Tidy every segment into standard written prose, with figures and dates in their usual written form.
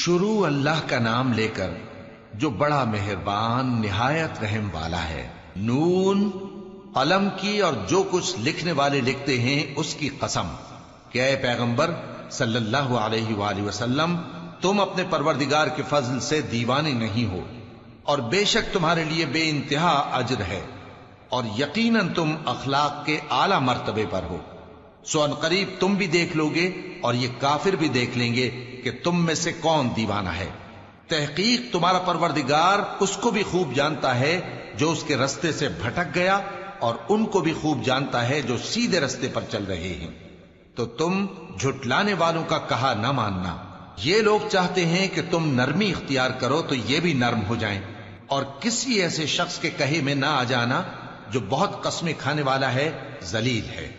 شروع اللہ کا نام لے کر جو بڑا مہربان نہایت رحم والا ہے۔ نون، قلم کی اور جو کچھ لکھنے والے لکھتے ہیں اس کی قسم کہ اے پیغمبر صلی اللہ علیہ وآلہ وسلم، تم اپنے پروردگار کے فضل سے دیوانے نہیں ہو، اور بے شک تمہارے لیے بے انتہا اجر ہے، اور یقیناً تم اخلاق کے اعلی مرتبے پر ہو۔ سو ان قریب تم بھی دیکھ لو گے اور یہ کافر بھی دیکھ لیں گے کہ تم میں سے کون دیوانہ ہے۔ تحقیق تمہارا پروردگار اس کو بھی خوب جانتا ہے جو اس کے رستے سے بھٹک گیا، اور ان کو بھی خوب جانتا ہے جو سیدھے رستے پر چل رہے ہیں۔ تو تم جھٹلانے والوں کا کہا نہ ماننا۔ یہ لوگ چاہتے ہیں کہ تم نرمی اختیار کرو تو یہ بھی نرم ہو جائیں، اور کسی ایسے شخص کے کہے میں نہ آ جانا جو بہت قسمیں کھانے والا ہے، ذلیل ہے،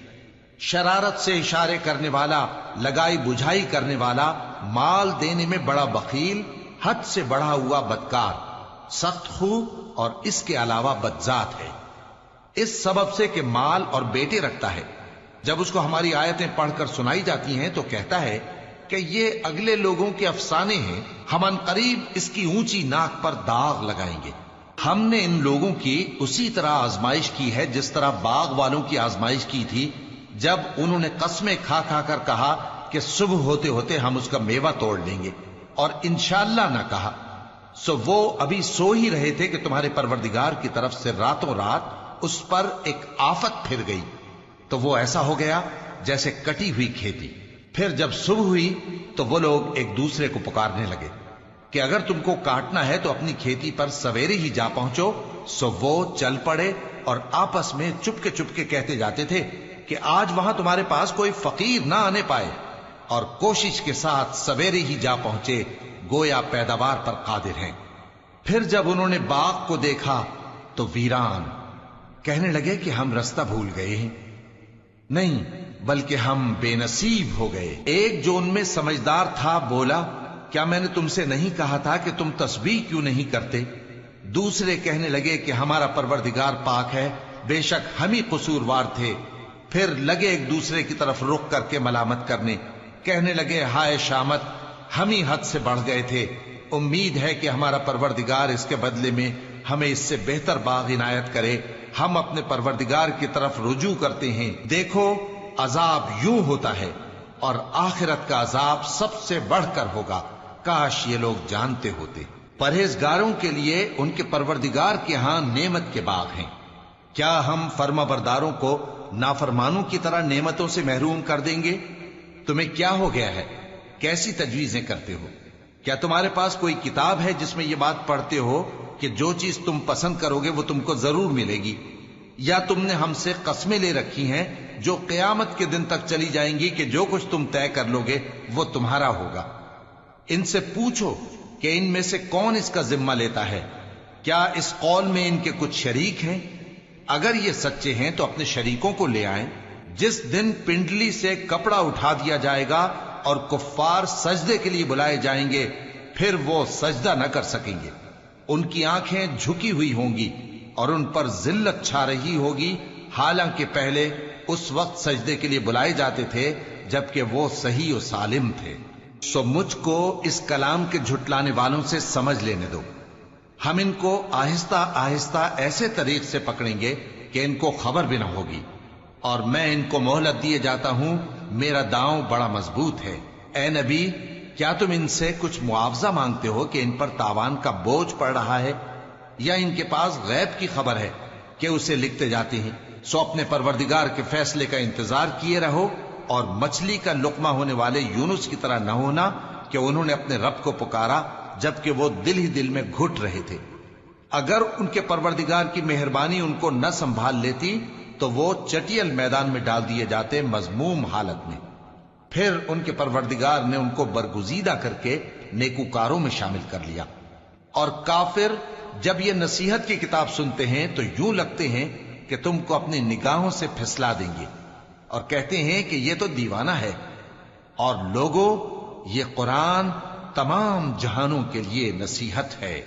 شرارت سے اشارے کرنے والا، لگائی بجھائی کرنے والا، مال دینے میں بڑا بخیل، حد سے بڑھا ہوا بدکار، سخت خو، اور اس کے علاوہ بدذات ہے۔ اس سبب سے کہ مال اور بیٹے رکھتا ہے، جب اس کو ہماری آیتیں پڑھ کر سنائی جاتی ہیں تو کہتا ہے کہ یہ اگلے لوگوں کے افسانے ہیں، ہم ان قریب اس کی اونچی ناک پر داغ لگائیں گے۔ ہم نے ان لوگوں کی اسی طرح آزمائش کی ہے جس طرح باغ والوں کی آزمائش کی تھی، جب انہوں نے قسمیں کھا کھا کر کہا کہ صبح ہوتے ہوتے ہم اس کا میوہ توڑ لیں گے، اور انشاءاللہ نہ کہا۔ سو وہ ابھی سو ہی رہے تھے کہ تمہارے پروردگار کی طرف سے راتوں رات اس پر ایک آفت پھر گئی، تو وہ ایسا ہو گیا جیسے کٹی ہوئی کھیتی۔ پھر جب صبح ہوئی تو وہ لوگ ایک دوسرے کو پکارنے لگے کہ اگر تم کو کاٹنا ہے تو اپنی کھیتی پر سویرے ہی جا پہنچو۔ سو وہ چل پڑے اور آپس میں چپکے کہتے جاتے تھے کہ آج وہاں تمہارے پاس کوئی فقیر نہ آنے پائے، اور کوشش کے ساتھ سویرے ہی جا پہنچے، گویا پیداوار پر قادر ہیں۔ پھر جب انہوں نے باغ کو دیکھا تو ویران، کہنے لگے کہ ہم رستہ بھول گئے ہیں، نہیں بلکہ ہم بے نصیب ہو گئے۔ ایک جو ان میں سمجھدار تھا بولا، کیا میں نے تم سے نہیں کہا تھا کہ تم تسبیح کیوں نہیں کرتے؟ دوسرے کہنے لگے کہ ہمارا پروردگار پاک ہے، بے شک ہم ہی قصوروار تھے۔ پھر لگے ایک دوسرے کی طرف رخ کر کے ملامت کرنے، کہنے لگے ہائے شامت، ہم ہی حد سے بڑھ گئے تھے، امید ہے کہ ہمارا پروردگار اس کے بدلے میں ہمیں اس سے بہتر باغ عنایت کرے۔ ہم اپنے پروردگار کی طرف رجوع کرتے ہیں، دیکھو عذاب یوں ہوتا ہے، اور آخرت کا عذاب سب سے بڑھ کر ہوگا، کاش یہ لوگ جانتے ہوتے۔ پرہیزگاروں کے لیے ان کے پروردگار کے ہاں نعمت کے باغ ہیں۔ کیا ہم فرما برداروں کو نافرمانوں کی طرح نعمتوں سے محروم کر دیں گے؟ تمہیں کیا ہو گیا ہے؟ کیسی تجویزیں کرتے ہو؟ کیا تمہارے پاس کوئی کتاب ہے جس میں یہ بات پڑھتے ہو کہ جو چیز تم پسند کرو گے وہ تم کو ضرور ملے گی؟ یا تم نے ہم سے قسمیں لے رکھی ہیں جو قیامت کے دن تک چلی جائیں گی کہ جو کچھ تم طے کر لو گے وہ تمہارا ہوگا؟ ان سے پوچھو کہ ان میں سے کون اس کا ذمہ لیتا ہے؟ کیا اس قول میں ان کے کچھ شریک ہیں؟ اگر یہ سچے ہیں تو اپنے شریکوں کو لے آئیں۔ جس دن پنڈلی سے کپڑا اٹھا دیا جائے گا اور کفار سجدے کے لیے بلائے جائیں گے، پھر وہ سجدہ نہ کر سکیں گے، ان کی آنکھیں جھکی ہوئی ہوں گی اور ان پر ذلت چھا رہی ہوگی، حالانکہ پہلے اس وقت سجدے کے لیے بلائے جاتے تھے جبکہ وہ صحیح و سالم تھے۔ سو مجھ کو اس کلام کے جھٹلانے والوں سے سمجھ لینے دو، ہم ان کو آہستہ آہستہ ایسے طریق سے پکڑیں گے کہ ان کو خبر بھی نہ ہوگی، اور میں ان کو مہلت دیے جاتا ہوں، میرا داؤں بڑا مضبوط ہے۔ اے نبی، کیا تم ان سے کچھ معاوضہ مانگتے ہو کہ ان پر تاوان کا بوجھ پڑ رہا ہے، یا ان کے پاس غیب کی خبر ہے کہ اسے لکھتے جاتے ہیں؟ سو اپنے پروردگار کے فیصلے کا انتظار کیے رہو، اور مچھلی کا لقمہ ہونے والے یونس کی طرح نہ ہونا کہ انہوں نے اپنے رب کو پکارا جبکہ وہ دل ہی دل میں گھٹ رہے تھے۔ اگر ان کے پروردگار کی مہربانی ان کو نہ سنبھال لیتی تو وہ چٹیل میدان میں ڈال دیے جاتے مذموم حالت میں۔ پھر ان کے پروردگار نے ان کو برگزیدہ کر کے نیکوکاروں میں شامل کر لیا۔ اور کافر جب یہ نصیحت کی کتاب سنتے ہیں تو یوں لگتے ہیں کہ تم کو اپنی نگاہوں سے پھسلا دیں گے، اور کہتے ہیں کہ یہ تو دیوانہ ہے۔ اور لوگوں، یہ قرآن تمام جہانوں کے لیے نصیحت ہے۔